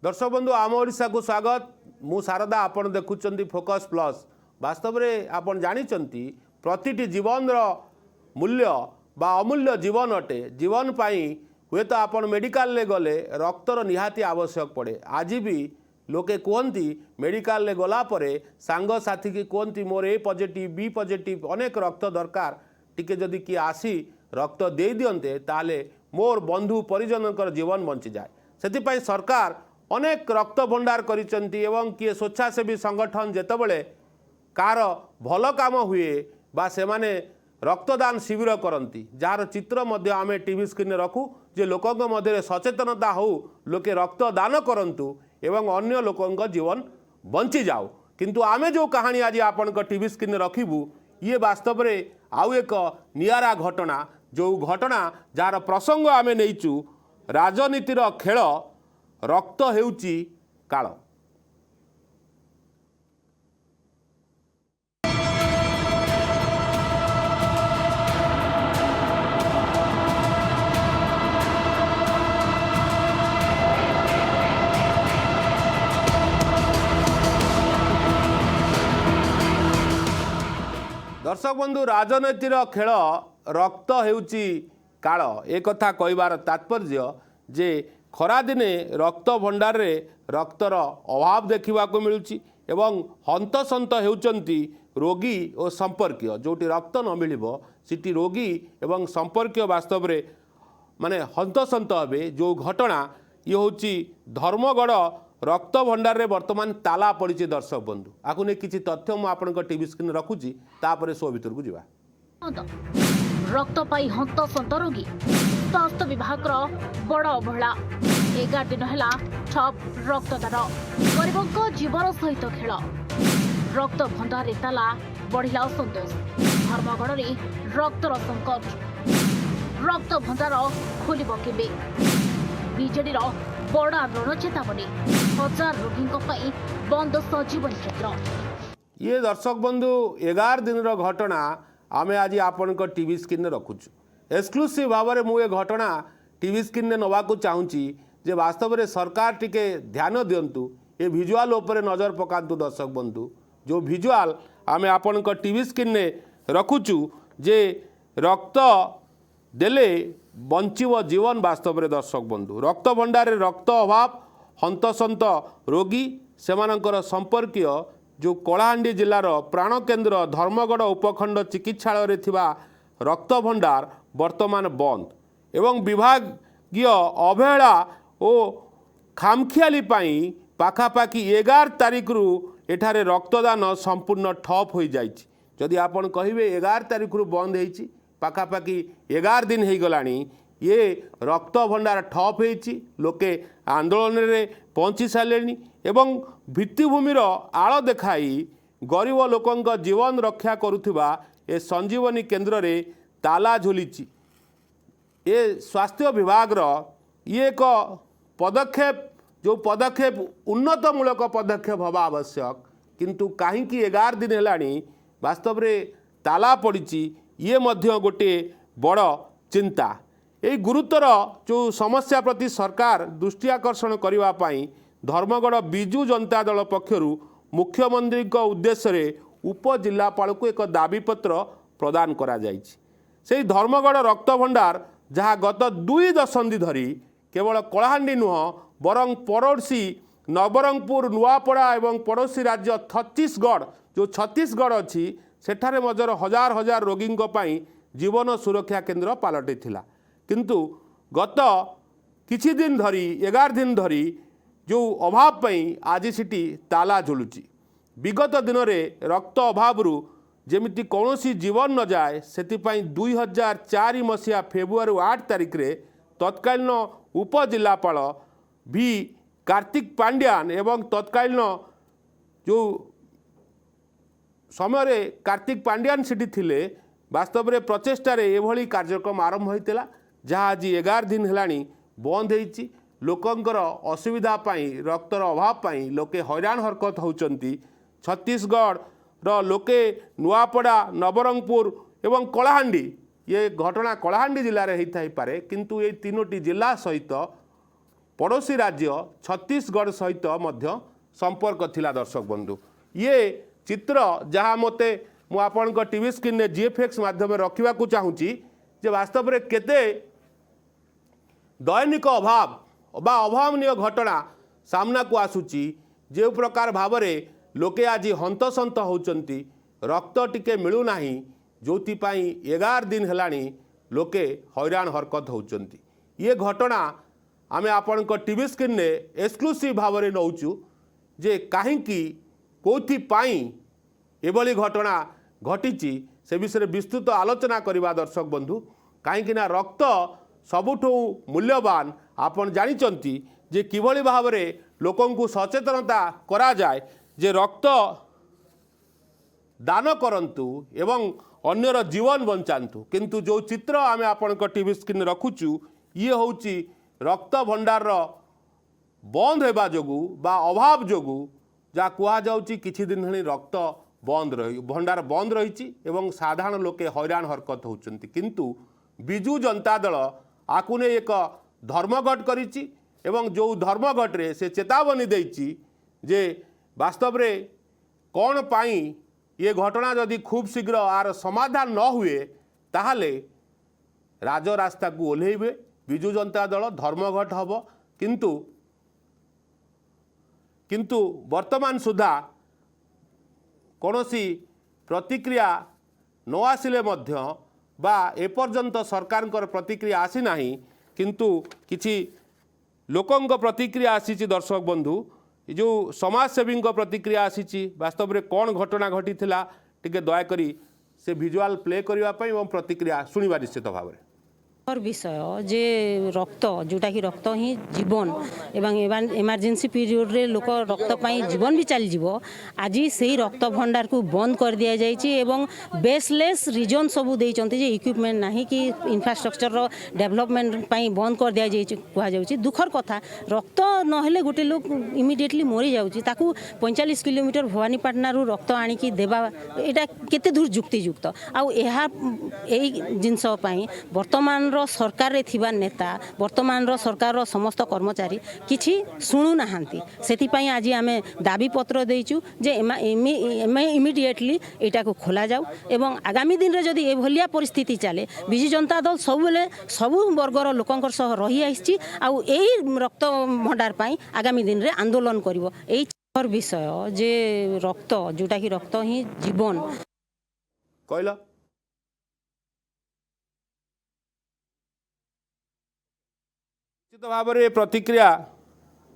दर्शक बंधु आम ओडिशा को स्वागत। मु शारदा आपण देखुचंती फोकस प्लस। वास्तव में आपण जानिचंती प्रतिटी जीवन मूल्य बा अमूल्य जीवन अटे। जीवन पाई हुए तो आपण मेडिकल ले गले रक्तर निहाती आवश्यक पड़े। आज भी लोके कहती मेडिकल ले गला परे सांग साथी की कहती मोर ए पॉजिटिव बी पॉजिटिव अनेक रक्त दरकार टिके जदि किए आसी रक्त दे दियंते ताले मोर बंधु परिजनकर जीवन बंची जाए। सेतिपाई सरकार अनेक रक्त भंडार करिसेंती एवं किए स्वेच्छासेवी संगठन जेतेबेले कार भल काम हुए बा से माने रक्तदान शिविर करती जार चित्र मध्य आमे टीवी स्क्रीन रखू जे लोकों मध्य सचेतनता हो लोके रक्तदान करंतु एवं अन्य लोकों जीवन बंची जाओ। किंतु आमे जो कहानी आज आपण टीवी स्क्रीन रखिबू ये वास्तव में आउ एक नियारा घटना जो घटना जार प्रसंग आमे नहींचु राजनीतिर खेल रक्त हेउची काल। दर्शक बंधु राजनीतिर खेल रक्त हेउची काल एक कथा कहबार तात्पर्य जे खरा दिने रक्त भंडार रे रक्तर अभाव देखा मिलूँ एवं हंतसंत होती रोगी और संपर्कीय जोटी रक्त न मिल सीटी रोगी एवं संपर्कीय वास्तव में माने हंतसंत हे जो घटना ये हूँ धर्मगढ़ रक्त भंडार रे वर्तमान ताला पड़ी। दर्शक बंधु आपको नहीं किसी तथ्य मुझे टीवी स्क्रीन रखुची तापर शो भीतर को जा रक्त पाई हंतसंत रोगी स्वास्थ्य विभाग बड़ अवहेला 11 दिन है ठप रक्तदान गरीबों जीवन सहित खेल रक्त भंडार ताला बढ़िला असंतोष धर्मगढ़ में रक्तर संकट रक्त भंडार खोल केबे बीजेडी बड़ आंदोलन चेतावनी 1000 रोगी बंद सजीवन क्षेत्र। ये दर्शक बंधु 11 दिन घटना आमे आज आपण टीवी स्क्रीन रखुचु एक्सक्लूसिव भाव में मुझे घटना टीवी स्क्रीन में नवा चाहूँगी जे वास्तव में सरकार टिके ध्यान दिंतु ये भिजुआल उपर नजर पकातु। दर्शक बंधु जो भिजुआल आमे आपण टीवी स्क्रीन में रखुचु जे रक्त देले बंचीव जीवन वास्तव में। दर्शक बंधु रक्त भंडार रक्त अभाव हंतसंत रोगी सेमानंकर संपर्कीय जो कलाहांडी जिलार प्राण केन्द्र धर्मगढ़ उपखंड चिकित्सालय रे थिबा रक्त भंडार वर्तमान बंद एवं विभागीय अवहेला और खामखियाली पाखापाखि 11 तारिख रु एठारे रक्तदान संपूर्ण ठप हो जाइछि। जदि आपण कहिबे 11 तारिख रु बंद होइछि पाखापाखि 11 दिन हो गलानी ये रक्त भंडार ठप होइछि लोके आंदोलन रे पहुँची सारे एवं भित्तिभूमिर आड़ देखाई गरीब लोकों जीवन रक्षा करुथिबा ए संजीवनी केन्द्र रे ताला झुलिछि। ये स्वास्थ्य विभाग ये एक पदक्षेप जो पदक्षेप उन्नतमूलक पदक्षेप हवा आवश्यक किंतु कहीं 11 दिन है वास्तव में ताला पड़ी ये मध्य गोटे बड़ चिंता। यही गुरुतर जो समस्या प्रति सरकार दृष्टि आकर्षण करने धर्मगढ़ विजु जनता दल पक्षर मुख्यमंत्री उद्देश्य रे उपजिलापाल को एक दाबीपत्र प्रदान करा जायछि। से धर्मगढ़ रक्त भंडार जहाँ गत 2 दशंधि धरी केवल कलाहांडी नुह बरं पड़ोसी नवरंगपुर नुआपड़ा एवं पड़ोसी राज्य छत्तीसगढ़ जो छत्तीसगढ़ अच्छी सेठारे मजर हजार हजार रोगी जीवन सुरक्षा केन्द्र पलटि थिला किंतु गत किछि दिन धरी 11 दिन धरी जो अभाव पई आज सिटी ताला झुलुची। विगत दिन में रक्त अभाव जेमिति कौनसी जीवन न जाए सेतिपाई 2004 मसीहा फेब्रुआरी 8 तारिख रे तत्कालीन उपजिलापाल भी कार्तिक पांड्यान एवं तत्कालीन जो समय कार्तिक पांड्यान सिटी थिले वास्तव में प्रचेष्टार एभली कार्यक्रम आरंभ होता जहाँ आज 11 दिन है बंद होती लोकंकर असुविधा पाई रक्तर अभाव पाई लोके हैरान हरकत होउचंती। छत्तीसगढ़ लोके नुआपड़ा नवरंगपुर एवं कलाहांडी ये घटना कलाहांडी जिले में होता है किंतु ये 3टी जिला सहित पड़ोशी राज्य छत्तीसगढ़ सहित मध्य संपर्क थिला दर्शक बंधु ये चित्र जहाँ मते मु आपन टीवी स्क्रीन में जीएफएक्स माध्यम रखा चाहूँगी जे वास्तव में केते दैनिक अभाव बा अभावनीय घटना सामना को आसूची जो प्रकार भाव में लोके आज हंतसंत होती रक्त टिके मिलूना जो 11 दिन है लोके हैरान हरकत होती ये घटना आमे आपण टीवी स्क्रीन में एक्सक्लूसिव भाव में नौचु जे कहीं कौथि एभली घटना घटी से विषय विस्तृत आलोचना करवा दर्शक बंधु कहीं रक्त सबुठु मूल्यवान आपण जानिचंती जे किभली भाव में लोकंकु सचेतनता करा जाए जे रक्त दान करंतु एवं अन्यर जीवन बंचातु किंतु जो चित्र आमे आपण टीवी स्क्रीन रखुचु ये होची रक्त भंडार बंद होगा जोगु बा अभाव जोगु जा कुआ जाउची किछि दिन हणी रक्त बंद रही भंडार बंद रही एवं साधारण लोके हैरान हरकत होचंती किंतु बिजु जनता दल आकु ने एक धर्मघट करिछि एवं जो धर्मघट रे से चेतावनी देइछि जे वास्तव रे कौन पाई ये घटना जदि खूब शीघ्र आर समाधान न हुए ताहले राजरास्ता को ओल्हेबे बिजु जनता दल धर्मघट हब किंतु वर्तमान सुधा कौनसी प्रतिक्रिया न आसिले मध्य बा एपर्यंत सरकार प्रतिक्रिया आसी नाही किंतु किछि लोकंक प्रतिक्रिया आसी दर्शक बंधु जो समाजसेवी प्रतिक्रिया आसी वास्तव में कौन घटना घटी टिके दयाकरी से विजुआल प्ले करने और प्रतिक्रिया शुणा निश्चित भाव में और विषय जे रक्त जोटा कि रक्त ही जीवन एवं इमरजेंसी पीरियड रे लोक रक्त पाई जीवन भी चली जीवो आज से रक्त भंडार को बंद कर दिया जाइए एवं बेसलेस रिजन सबू देइचंती जे इक्विपमेंट नहीं कि इंफ्रास्ट्रक्चर रो डेवलपमेंट पाई बंद कर दिया जाइए कहा जाउची दुखर कथा रक्त नहेले गोटे लोक इमिडिएटली मरी जाउची ताकू 45 किलोमीटर भवानीपाटना रु रक्त आनिकी देबा एटा केते दूर युक्तियुक्त आउ एहा एई जिंस पाई वर्तमान सरकार रे थिबा नेता वर्तमान सरकार समस्त कर्मचारी किछि शुणु नाहांती सेति पई आज आमे दाबी पत्र देइचु जे इमिडिएटली एटा को खोला जाऊ एवं आगामी दिन रे जदि एभलिया परिस्थिति चले बिजु जनता दल सबु वर्गर लोकंकर सह रही आइछि आउ एई रक्त भंडार पई आगामी दिन रे आंदोलन करिवो एई विषय जे रक्त जोटा कि रक्त ही जीवन कहला निश्चित भाव में प्रतिक्रिया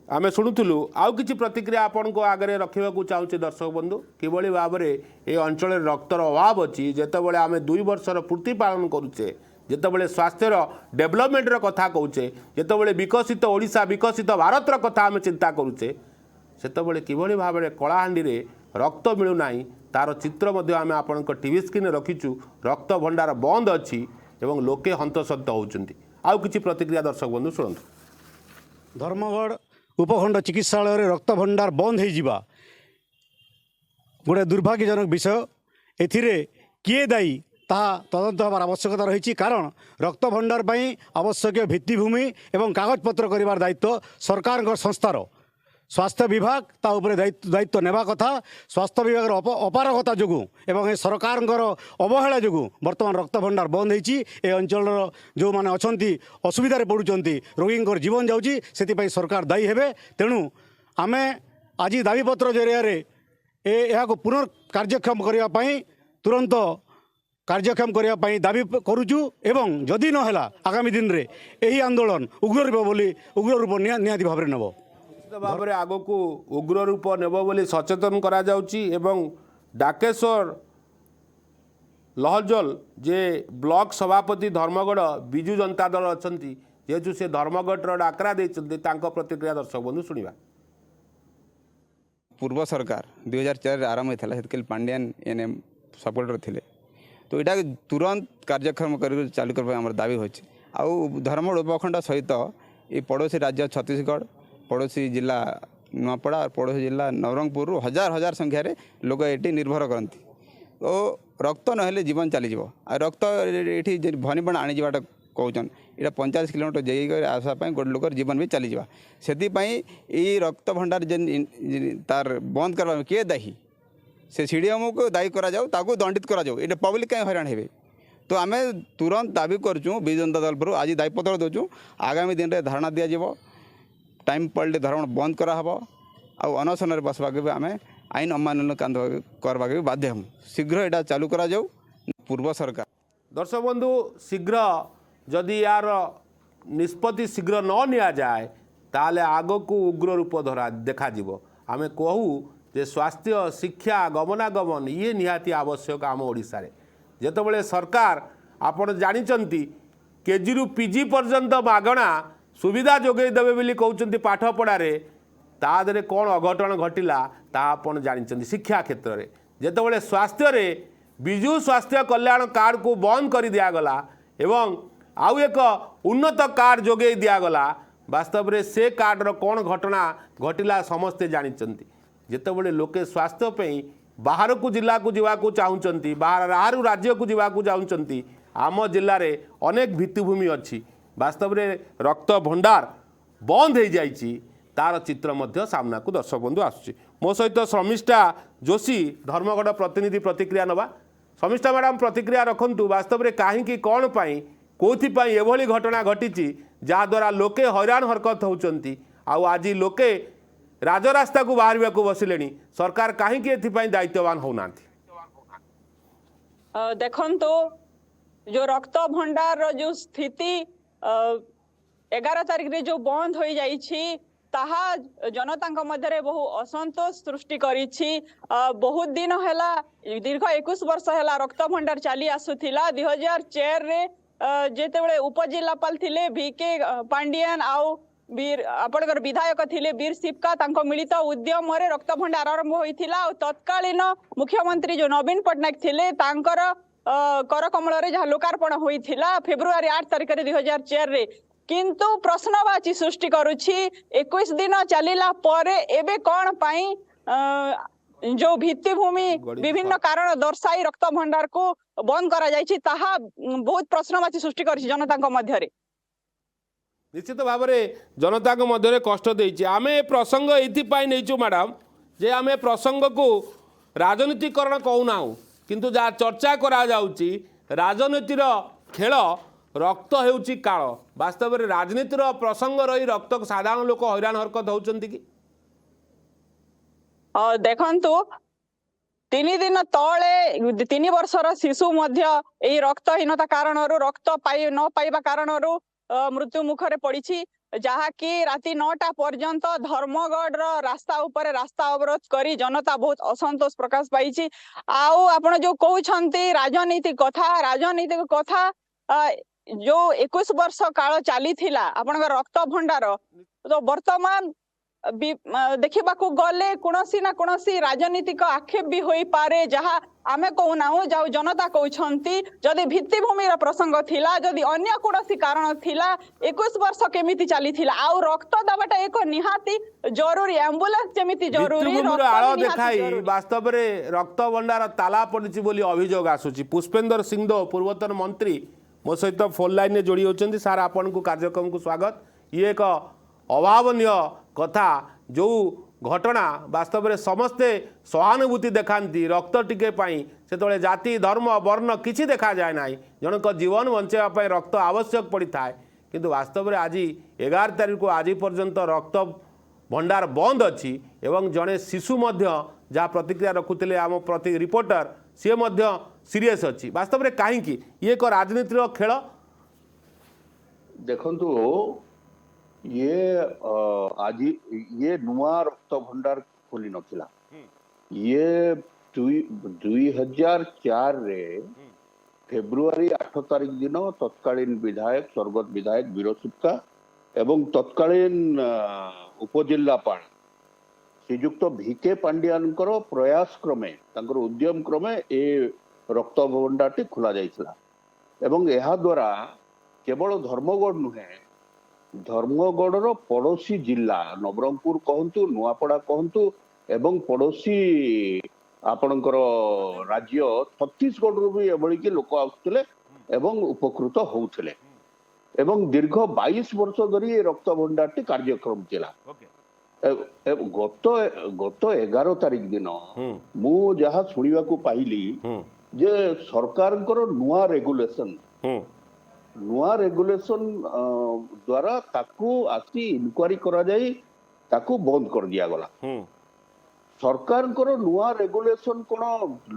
आमे शुणुलु आउ किछि प्रतिक्रिया आपण को आगे रखा चाहूँचे दर्शक बंधु किभली भाव में ये अंचल रक्तर अभाव अच्छी जितेबाला आम 2 वर्षर पूर्ति पालन करुचे जितेबाला स्वास्थ्यर डेभलपमेंट कथा कहूचे जितेबाला विकसित ओडिशा विकसित भारतर कथा आम चिंता करुचे सेतबेले किभली भाव में कलाहांडी रे रक्त मिलूना तार चित्र आम आपण टीवी स्क्रीन रखीचु रक्त भंडार बंद अच्छी एवं लोके हंतसंत होउचंती आउ किछि प्रतिक्रिया दर्शक बंधु शुणु धर्मगढ़ उपखंड चिकित्सालय रे रक्त भंडार बंद हो जिबा गोटे दुर्भाग्यजनक विषय एथिरे किए दायी ताहा तदंत हबार आवश्यकता रही कारण रक्त भंडार पई आवश्यक भित्तिभूमि एवं कागजपत्र करिवार दायित्व सरकार संस्थार स्वास्थ्य विभाग ता उपरे दायित्व नेबा कथा स्वास्थ्य विभाग अपारगता जोगु एवं सरकार अवहेला जोगु वर्तमान रक्त भंडार बंद होती ए अंचल जो माने अछंती असुविधा पड़ुचंती रोगी जीवन जाउची सेति सरकार दायी हेबे तेणु आमे आज दाबीपत्र जरिया यह पुनर्कार्यक्षम करने तुरंत कार्यक्षम करने दाबी करुचु एवं जदि नहेला आगामी दिन रे यही आंदोलन उग्र रूप निहाती भाव में नेब भाव में आग को उग्र रूप नेब बोली सचेतन करा जाउची एवं डाकेश्वर लहजल जे ब्लॉक सभापति धर्मगढ़ बिजु जनता दल अच्छी जेहेतु से धर्मगढ़ डाकरा देते प्रतिक्रिया दर्शक बंधु शुणा पूर्व सरकार 2004 आरंभ होता है पांड्यान एनएम सपोर्टर थे तो यहाँ तुरंत कार्यक्रम कर चालू कर दाबी होची आउ धर्मगढ़ उपखंड सहित ये पड़ोसी राज्य छत्तीसगढ़ पड़ोसी जिला नुआपड़ा और पड़ोसी जिला नवरंगपुर हजार हजार संख्यार लोक ये निर्भर करती तो रक्त नहेले जीवन चलीज रक्त ये भवानीपाटना आनीजाटा कौन ये 45 किलोमीटर जाइए आसापी गोटे लोकर जीवन भी चली जावा से रक्त भंडार जेन तार बंद करवा किए दायी से सीडीएम को दायी करा जाऊ ताकू दंडित करा जाऊ ये पब्लिक कहीं हैरान हे तो आम तुरंत दाबी करूँ विजु जनता दल पर आज दायीपत्र दूँ आगामी दिन में धारणा दिज्व टाइम पड़े धरण बंद कराहब आ अनशन बसवा भी आम आईन अमान्य करवा भी बाध्य हूँ शीघ्र यहाँ चालू करा जाऊ पूर्व सरकार दर्शक बंधु शीघ्र जदि यार निष्पत्ति शीघ्र न निया जाए ताले आग को उग्र रूप धरा देखा आम कहू जे स्वास्थ्य शिक्षा गमनागमन ये निहाती आवश्यक आम ओडिशा रे जेतबेले सरकार आपण जानिचंती केजी रु पीजी पर्यंत मागणा सुविधा जोगई देवे बोली कहउचंती पाठ पढ़ारे ता देरे कौन अघटन घटिला ता आपण जानिचंती शिक्षा क्षेत्र में जेतबेले स्वास्थ्य रे विजु स्वास्थ्य कल्याण कार्ड को बंद कर दिगला एवं आउ एक उन्नत कार्ड जोगे दिगला वास्तव में से कार्डर कौन घटना घटिला समस्ते जानिचंती जेतबेले लोके स्वास्थ्य पे बाहर को जिला को जावाकू चाहूँगी बाहर राज्य को जावाकू चाहूँगी आम जिले में अनेक भित्तिभूमि अच्छी वास्तव में रक्त भंडार बंद हो जाइए तार चित्र मध्य सामना को दर्शक बंधु आसुची मो सहित शर्मिष्ठा जोशी धर्मगढ़ प्रतिनिधि प्रतिक्रिया नवा शर्मिष्ठा मैडम प्रतिक्रिया रखु वास्तव में कहीं कौन पाई कौथिपाई एभली घटना घटी जहाद्वारा लोके हैरान हरकत होती आज लोके राजरास्ता को बाहर को बसिले सरकार कहीं दायित्ववान होना देखो जो रक्त भंडार जो स्थिति 11 तारिख रे जो बंद हो जाइछि ताहा जनता मध्य बहु असंतोष सृष्टि करिछि बहुत दिन हैला दीर्घ 21 वर्ष हैला रक्त भंडार चली आसुथिला 2004 रे जेतेबेले उपजिल्लापाल थिले VK पांडियन आउ वीर आपणकर विधायक थिले वीर सिपका तांको मिलित उद्यम रे रक्त भंडार आरंभ होइथिला तत्कालीन मुख्यमंत्री जो नवीन पटनायक थिले तांकर कर कमल रे जहाँ लोकार्पण होइथिला फेब्रुआरी 8 तारिख रे 2004 रे किंतु प्रश्नवाची सृष्टि करुछि 21 दिन चलिला परे एबे कौन पाई जो भित्तिभूमि विभिन्न कारण दर्शाई रक्त भंडार को बंद करा जाइछि ताहा बहुत प्रश्नवाची सृष्टि करछि जनता मध्य रे निश्चित भाव में जनता मध्य कष्ट देछि आमे प्रसंग एथि नहींचु मैडम जे आमे प्रसंग को राजनीतिकरण कहूना किंतु जहाँ चर्चा करा जाउछि राजनीतिर खेल रक्त हेउछि काल वास्तव में राजनीतिर प्रसंग रही रक्त साधारण लोक हैरान हरकत होउछंती कि देखंतु 3 दिन तले 3 वर्षर शिशु मध्य एई रक्तहीनता कारण रक्त पाई न पाइबा कारण मृत्यु मुखरे पड़ी जहाँकि राति 9टा पर्यंत धर्मगढ़ रास्ता ऊपर रास्ता अवरोध करी जनता बहुत असंतोष प्रकाश पाई आउ आपण जो कहउछंती राजनीतिक कथा जो 21 वर्ष काल चली थिला आपण रक्त भंडार तो वर्तमान देखा गले कोनसी ना कोनसी राजनीतिक आक्षेप भी होई पारे जहाँ आमे कहूना जाऊ जनता कहउछंती जदि भित्तिभूमि प्रसंग थिला जदि अन्य कोनसी कारण थिला 21 वर्ष केमिति चली थिला आउ रक्त दबाटा एक निहाती जरूरी एम्बुलेंस जेमिति जरूरी आळ देखाई वास्तव में रक्त भंडार ताला पड़ी बोली अभियोग आसुची पुष्पेंद्र सिंह पूर्वतन मंत्री मो सहित फोन लाइन में जोड़ी होती सार आपण को कार्यक्रम को स्वागत ये एक अभावनीय कथा जो घटना वास्तव में समस्ते सहानुभूति देखाती रक्त टिके से जाति धर्म वर्ण किसी देखा जाए ना जनक जीवन बचाई रक्त आवश्यक पड़ता है किंतु वास्तव में आज 11 तारिख को आज पर्यंत रक्त भंडार बंद अच्छी एवं जड़े शिशु जहाँ प्रतिक्रिया रखुले आम प्रति रिपोर्टर सी सीरीयस अच्छी वास्तव में कहीं ये एक राजनीतिर खेल देखंतु ये आज ये नुआ रक्त भंडार खोली नथिला ये 2004 रे फेब्रुआरी 8 तारिख दिन तत्कालीन विधायक स्वर्गत विधायक वीर सिपका एवं तत्कालीन उपजिल्लापाल श्रीजुक्त VK पांडियानकर प्रयास क्रमे उद्यम क्रमे ए रक्त भंडारटी खोला जाइछला एवं एहा द्वारा केवल धर्मगढ़ नुहे धर्मगढ़ पड़ोसी जिला नवरंगपुर कहतु नुआपड़ा कहतु एवं पड़ोसी आपणकर राज्य छत्तीसगढ़ भी एभली कि लोक आसुले एवं उपकृत होउथिले ଏବଂ ଦୀର୍ଘ 22 ବର୍ଷ ଧରି ଏ ରକ୍ତ ଭଣ୍ଡାରଟି କାର୍ଯ୍ୟକ୍ରମ ଥିଲା। ଗତ 11 ତାରିଖ ଦିନ ମୁଁ ଯାହା ଶୁଣିବାକୁ ପାଇଲି ଯେ ସରକାରଙ୍କର ନୂଆ ରେଗୁଲେସନ ଦ୍ୱାରା ତାକୁ ଆସି ଇନକ୍ୱାରି କରାଯାଇ ତାକୁ ବନ୍ଦ କରିଦିଆଗଲା। ସରକାରଙ୍କର ନୂଆ ରେଗୁଲେସନ କଣ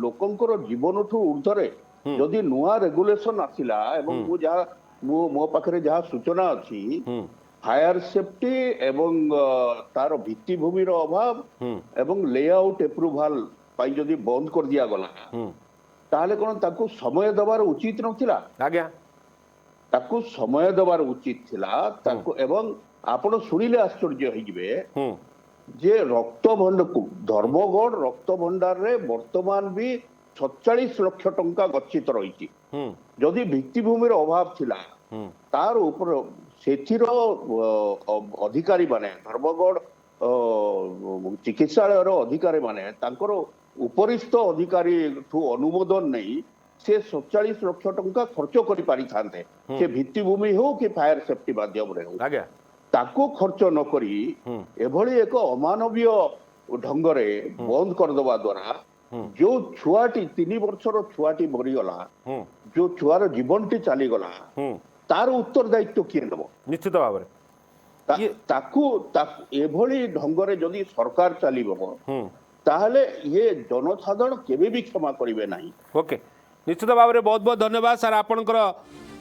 ଲୋକଙ୍କର ଜୀବନଠୁ ଉର୍ଦ୍ଧ୍ୱରେ? ଯଦି ନୂଆ ରେଗୁଲେସନ ଆସିଲା ଏବଂ ମୋ ପାଖରେ ଯାହା ସୂଚନା ଅଛି फायर सेफ्टी एवं तार भित्तिभूमि अभाव एवं लेआउट एप्रुवाल जदि बंद कर दिया गला ताहले कोन ताकू समय दबार उचित नथिला आज्ञा ताकू समय दबार उचित थिला ताकू एवं आपण सुनिले आश्चर्य होइबे जे रक्त भंडार धर्मगढ़ रक्त भंडार रे वर्तमान भी 47 लाख टंका गच्छित रहिछि। जदि भित्तिभूमि अभाव थिला तार ऊपर सेथिर अधिकारी माने धर्मगढ़ चिकित्सालय अधिकारी माने तांकर उपरिस्थ अधिकारी ठू अनुमोदन नहीं से 47 लाख टंका खर्च करि पारि थांते से भित्तिभूमि हो कि फायर सेफ्टी माध्यम रे हो ताको खर्च न करी एभली एक अमानवीय ढंग रे बंद कर दवा द्वारा जो छुआटी 3 वर्षर छुआटी मरीगला जो छुआर जीवनटी चली गला तार उत्तरदायित्व किए नब? निश्चित भाव एभली ढंगरे जदि सरकार चलिबो ताहले ये जनसाधारण केबे भी क्षमा करिवे नहीं। ओके निश्चित भाव में बहुत बहुत धन्यवाद सर आपनकर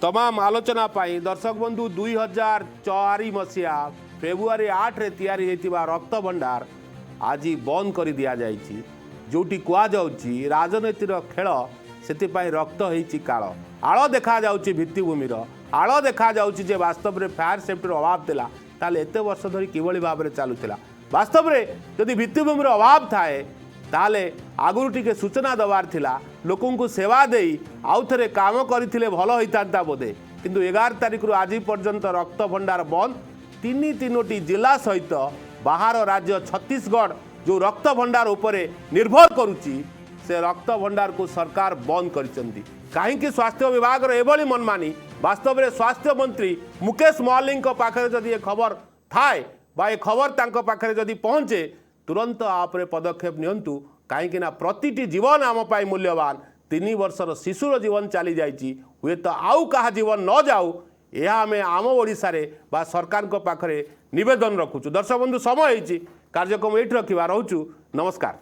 तमाम आलोचना पाई। दर्शक बंधु 2004 मसीहा फेब्रुआरी 8 रे तैयारी होइतिबा रक्त भंडार आज बंद कर दिया जाइछि जोटी कुआ जाउछि राजनीतिर खेल सेतिपाई रक्त होइछि काळ आळ देखा जाउछि भित्तिभूमिर आळ देखा जाउछि जे वास्तव में फायर सेफ्टी अभाव थिला ताले एते वर्ष धरि किभली भाव में चालुथिला। वास्तव में जदि भित्तिभूमिर अभाव थाए ताले आगुरु टिके सूचना दबार थिला लोकन को सेवा देई आउ थरे काम करिथिले भलो होइतांता बोधे किंतु 11 तारिख रु आज पर्यंत रक्त भंडार बंद। तीनोटी जिला सहित बाहर राज्य छत्तीसगढ़ जो रक्त भंडार उपरे निर्भर करुच्ची से रक्त भंडार को सरकार बंद करिसेंती। कहीं स्वास्थ्य विभाग एभली मनमानी वास्तव में स्वास्थ्य मंत्री मुकेश महली पाखे जदि खबर थाए बा ए खबर तांको पाखे जदि पहुँचे तुरंत आपरे पदक्षेप नियंतु कहीं प्रतिटी जीवन आम पाई मूल्यवान 3 वर्षर शिशुर जीवन चली जाइए हुए तो आउ कहा जीवन न जाऊ यह आम आम ओडिशा रे बा सरकार पाखे निवेदन रखुचु। दर्शक बंधु समय होइछि कार्यक्रम एठी रखिबा रहूचु नमस्कार।